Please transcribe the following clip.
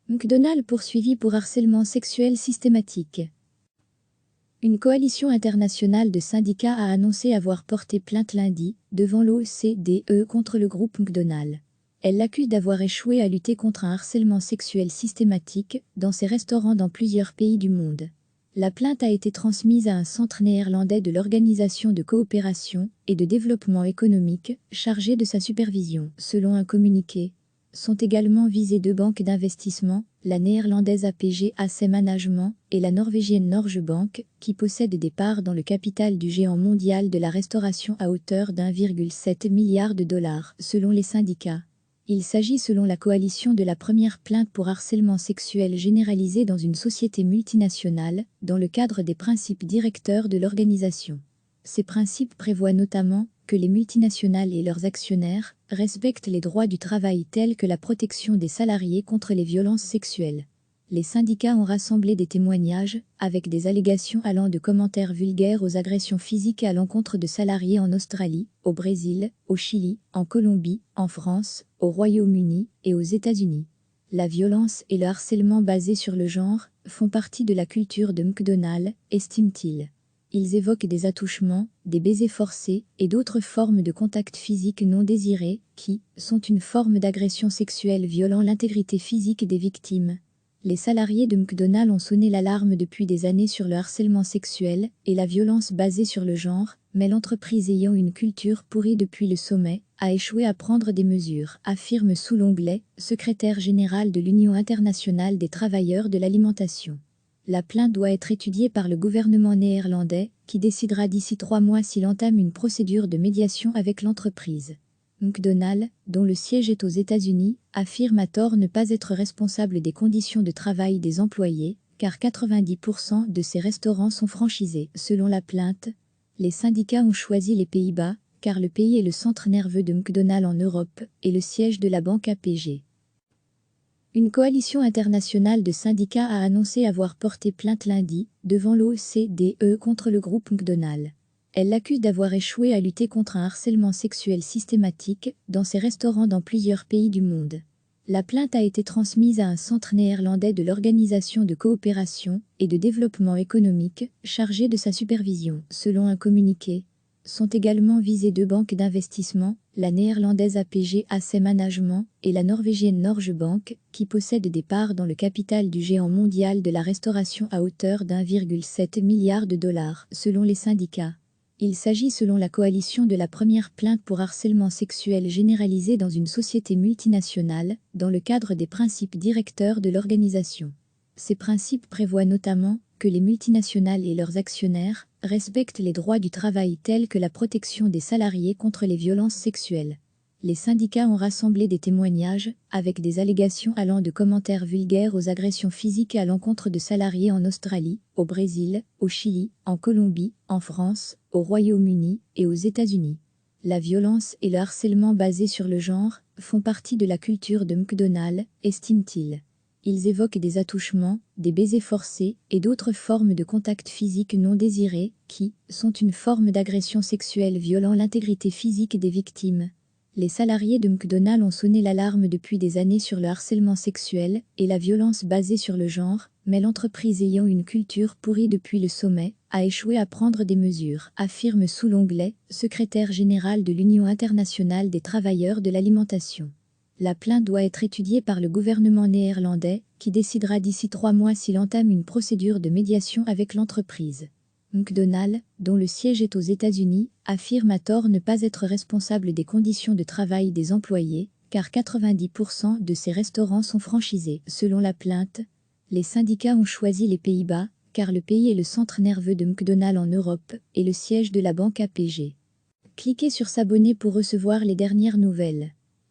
McDonald's poursuivi pour harcèlement sexuel systématique. Une coalition internationale de syndicats a annoncé avoir porté plainte lundi devant l'OCDE contre le groupe McDonald's. Elle l'accuse d'avoir échoué à lutter contre un harcèlement sexuel systématique dans ses restaurants dans plusieurs pays du monde. La plainte a été transmise à un centre néerlandais de l'Organisation de coopération et de développement économique chargé de sa supervision. Selon un communiqué, sont également visées deux banques d'investissement, la néerlandaise APG Asset Management et la norvégienne Norge Bank, qui possèdent des parts dans le capital du géant mondial de la restauration à hauteur d'1,7 milliard de dollars, selon les syndicats. Il s'agit selon la coalition de la première plainte pour harcèlement sexuel généralisé dans une société multinationale, dans le cadre des principes directeurs de l'organisation. Ces principes prévoient notamment que les multinationales et leurs actionnaires respectent les droits du travail tels que la protection des salariés contre les violences sexuelles. Les syndicats ont rassemblé des témoignages, avec des allégations allant de commentaires vulgaires aux agressions physiques à l'encontre de salariés en Australie, au Brésil, au Chili, en Colombie, en France, au Royaume-Uni et aux États-Unis. La violence et le harcèlement basés sur le genre font partie de la culture de McDonald's, estime-t-il. Ils évoquent des attouchements, des baisers forcés et d'autres formes de contact physique non désirés qui sont une forme d'agression sexuelle violant l'intégrité physique des victimes. Les salariés de McDonald's ont sonné l'alarme depuis des années sur le harcèlement sexuel et la violence basée sur le genre, mais l'entreprise ayant une culture pourrie depuis le sommet a échoué à prendre des mesures, affirme Sue Longley, secrétaire général de l'Union internationale des travailleurs de l'alimentation. La plainte doit être étudiée par le gouvernement néerlandais, qui décidera d'ici 3 mois s'il entame une procédure de médiation avec l'entreprise. McDonald's, dont le siège est aux États-Unis, affirme à tort ne pas être responsable des conditions de travail des employés, car 90% de ces restaurants sont franchisés. Selon la plainte, les syndicats ont choisi les Pays-Bas, car le pays est le centre nerveux de McDonald's en Europe et le siège de la banque APG. Une coalition internationale de syndicats a annoncé avoir porté plainte lundi devant l'OCDE contre le groupe McDonald's. Elle l'accuse d'avoir échoué à lutter contre un harcèlement sexuel systématique dans ses restaurants dans plusieurs pays du monde. La plainte a été transmise à un centre néerlandais de l'Organisation de coopération et de développement économique chargé de sa supervision. Selon un communiqué, sont également visées deux banques d'investissement, la néerlandaise APG Asset Management et la norvégienne Norge Bank, qui possèdent des parts dans le capital du géant mondial de la restauration à hauteur d'1,7 milliard de dollars, selon les syndicats. Il s'agit selon la coalition de la première plainte pour harcèlement sexuel généralisé dans une société multinationale, dans le cadre des principes directeurs de l'organisation. Ces principes prévoient notamment que les multinationales et leurs actionnaires respectent les droits du travail tels que la protection des salariés contre les violences sexuelles. Les syndicats ont rassemblé des témoignages, avec des allégations allant de commentaires vulgaires aux agressions physiques à l'encontre de salariés en Australie, au Brésil, au Chili, en Colombie, en France, au Royaume-Uni et aux États-Unis. La violence et le harcèlement basés sur le genre font partie de la culture de McDonald's, estime-t-il. Ils évoquent des attouchements, des baisers forcés et d'autres formes de contact physique non désirés qui sont une forme d'agression sexuelle violant l'intégrité physique des victimes. Les salariés de McDonald's ont sonné l'alarme depuis des années sur le harcèlement sexuel et la violence basée sur le genre, mais l'entreprise ayant une culture pourrie depuis le sommet a échoué à prendre des mesures, affirme Sue Longley, secrétaire général de l'Union internationale des travailleurs de l'alimentation. La plainte doit être étudiée par le gouvernement néerlandais, qui décidera d'ici 3 mois s'il entame une procédure de médiation avec l'entreprise. McDonald's, dont le siège est aux États-Unis, affirme à tort ne pas être responsable des conditions de travail des employés, car 90% de ces restaurants sont franchisés. Selon la plainte, les syndicats ont choisi les Pays-Bas, car le pays est le centre nerveux de McDonald's en Europe et le siège de la banque APG. Cliquez sur s'abonner pour recevoir les dernières nouvelles.